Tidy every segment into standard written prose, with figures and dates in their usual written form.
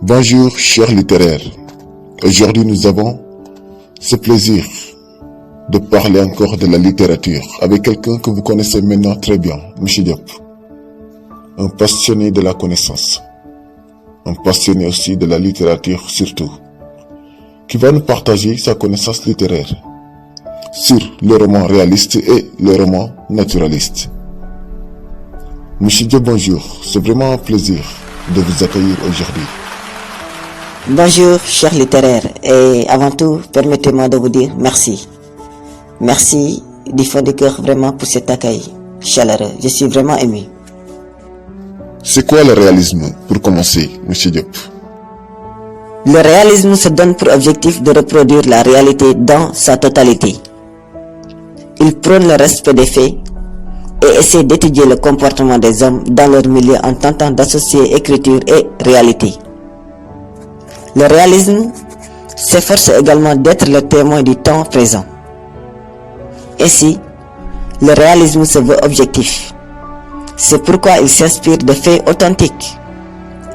Bonjour chers littéraires, aujourd'hui nous avons ce plaisir de parler encore de la littérature avec quelqu'un que vous connaissez maintenant très bien, M. Diop. Un passionné de la connaissance, un passionné aussi de la littérature surtout, qui va nous partager sa connaissance littéraire sur le roman réaliste et le roman naturaliste. M. Diop, bonjour, c'est vraiment un plaisir de vous accueillir aujourd'hui. Bonjour chers littéraires, et avant tout, permettez-moi de vous dire merci. Merci du fond du cœur vraiment pour cet accueil chaleureux, je suis vraiment ému. C'est quoi le réalisme pour commencer, M. Diop? Le réalisme se donne pour objectif de reproduire la réalité dans sa totalité. Il prône le respect des faits et essaie d'étudier le comportement des hommes dans leur milieu en tentant d'associer écriture et réalité. Le réalisme s'efforce également d'être le témoin du temps présent. Ainsi, le réalisme se veut objectif. C'est pourquoi il s'inspire de faits authentiques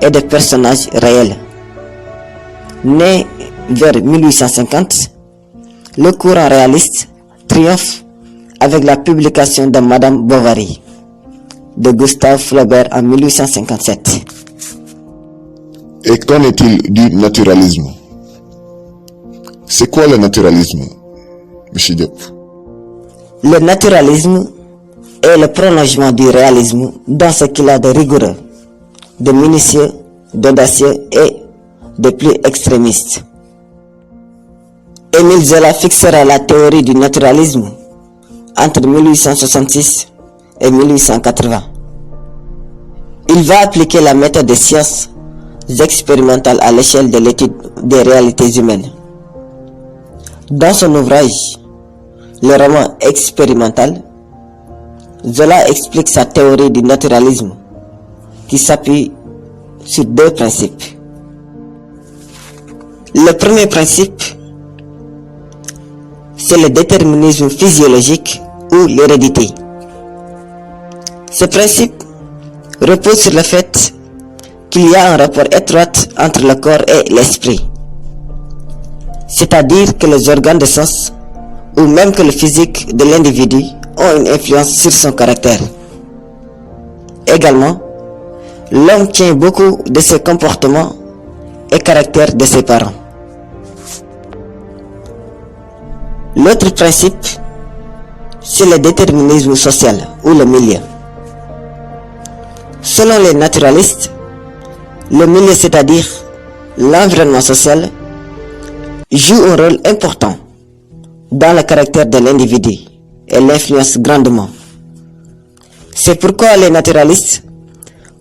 et de personnages réels. Né vers 1850, le courant réaliste triomphe avec la publication de Madame Bovary de Gustave Flaubert en 1857. Et qu'en est-il du naturalisme? C'est quoi le naturalisme, M. Diop? Le naturalisme est le prolongement du réalisme dans ce qu'il a de rigoureux, de minutieux, d'audacieux et de plus extrémiste. Émile Zola fixera la théorie du naturalisme entre 1866 et 1880. Il va appliquer la méthode des sciences expérimentales à l'échelle de l'étude des réalités humaines. Dans son ouvrage, le roman expérimental, Zola explique sa théorie du naturalisme qui s'appuie sur deux principes. Le premier principe, c'est le déterminisme physiologique ou l'hérédité. Ce principe repose sur le fait qu'il y a un rapport étroit entre le corps et l'esprit. C'est-à-dire que les organes de sens ou même que le physique de l'individu ont une influence sur son caractère. Également, l'homme tient beaucoup de ses comportements et caractères de ses parents. L'autre principe, c'est le déterminisme social ou le milieu. Selon les naturalistes, le milieu, c'est-à-dire l'environnement social, joue un rôle important dans le caractère de l'individu et l'influence grandement. C'est pourquoi les naturalistes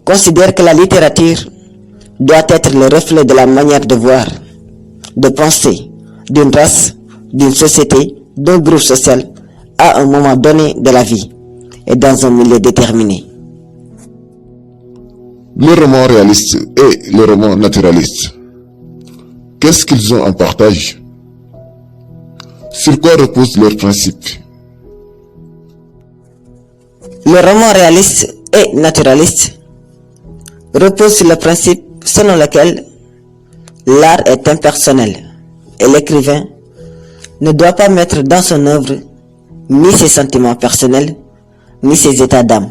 considèrent que la littérature doit être le reflet de la manière de voir, de penser d'une race, d'une société, d'un groupe social à un moment donné de la vie et dans un milieu déterminé. Le roman réaliste et le roman naturaliste, qu'est-ce qu'ils ont en partage? Sur quoi reposent leurs principes? Le roman réaliste et naturaliste repose sur le principe selon lequel l'art est impersonnel et l'écrivain ne doit pas mettre dans son œuvre ni ses sentiments personnels ni ses états d'âme.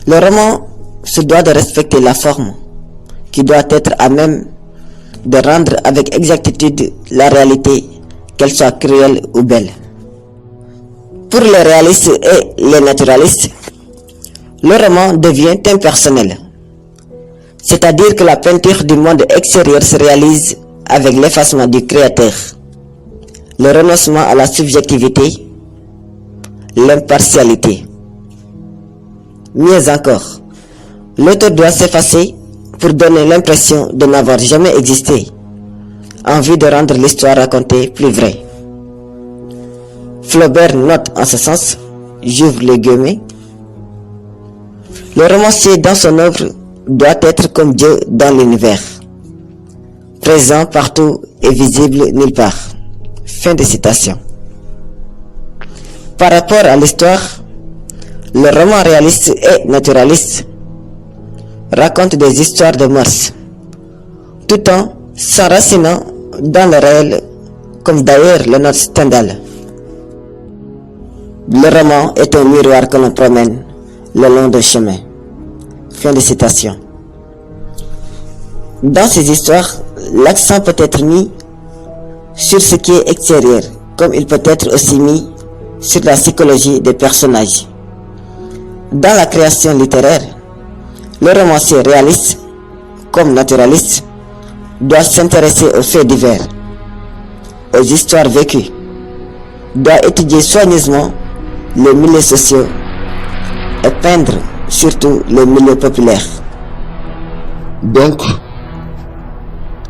Le roman se doit de respecter la forme qui doit être à même de rendre avec exactitude la réalité, qu'elle soit cruelle ou belle. Pour les réalistes et les naturalistes, le roman devient impersonnel. C'est-à-dire que la peinture du monde extérieur se réalise avec l'effacement du créateur, le renoncement à la subjectivité, l'impartialité. Mieux encore, l'auteur doit s'effacer pour donner l'impression de n'avoir jamais existé, en vue de rendre l'histoire racontée plus vraie. Flaubert note en ce sens, j'ouvre les guillemets, le romancier dans son œuvre doit être comme Dieu dans l'univers, présent partout et visible nulle part. Fin de citation. Par rapport à l'histoire, le roman réaliste et naturaliste raconte des histoires de mœurs, tout en s'enracinant dans le réel, comme d'ailleurs le note Stendhal. Le roman est un miroir que l'on promène le long d'un chemin. Fin de citation. Dans ces histoires, l'accent peut être mis sur ce qui est extérieur, comme il peut être aussi mis sur la psychologie des personnages. Dans la création littéraire, le romancier réaliste, comme naturaliste, doit s'intéresser aux faits divers, aux histoires vécues, doit étudier soigneusement les milieux sociaux et peindre surtout les milieux populaires. Donc,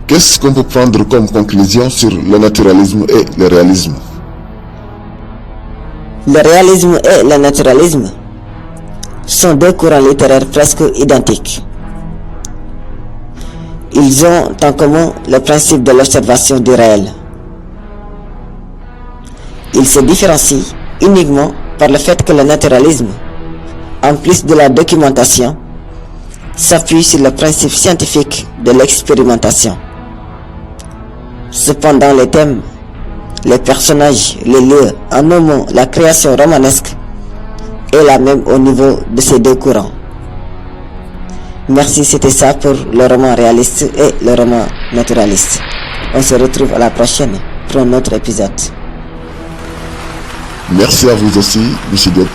qu'est-ce qu'on peut prendre comme conclusion sur le naturalisme et le réalisme? Le réalisme et le naturalisme sont deux courants littéraires presque identiques. Ils ont en commun le principe de l'observation du réel. Ils se différencient uniquement par le fait que le naturalisme, en plus de la documentation, s'appuie sur le principe scientifique de l'expérimentation. Cependant, les thèmes, les personnages, les lieux, en un mot, la création romanesque est la même au niveau de ces deux courants. Merci, c'était ça pour le roman réaliste et le roman naturaliste. On se retrouve à la prochaine pour un autre épisode. Merci à vous aussi, M. Diop.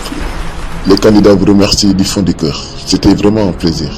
Les candidats vous remercient du fond du cœur. C'était vraiment un plaisir.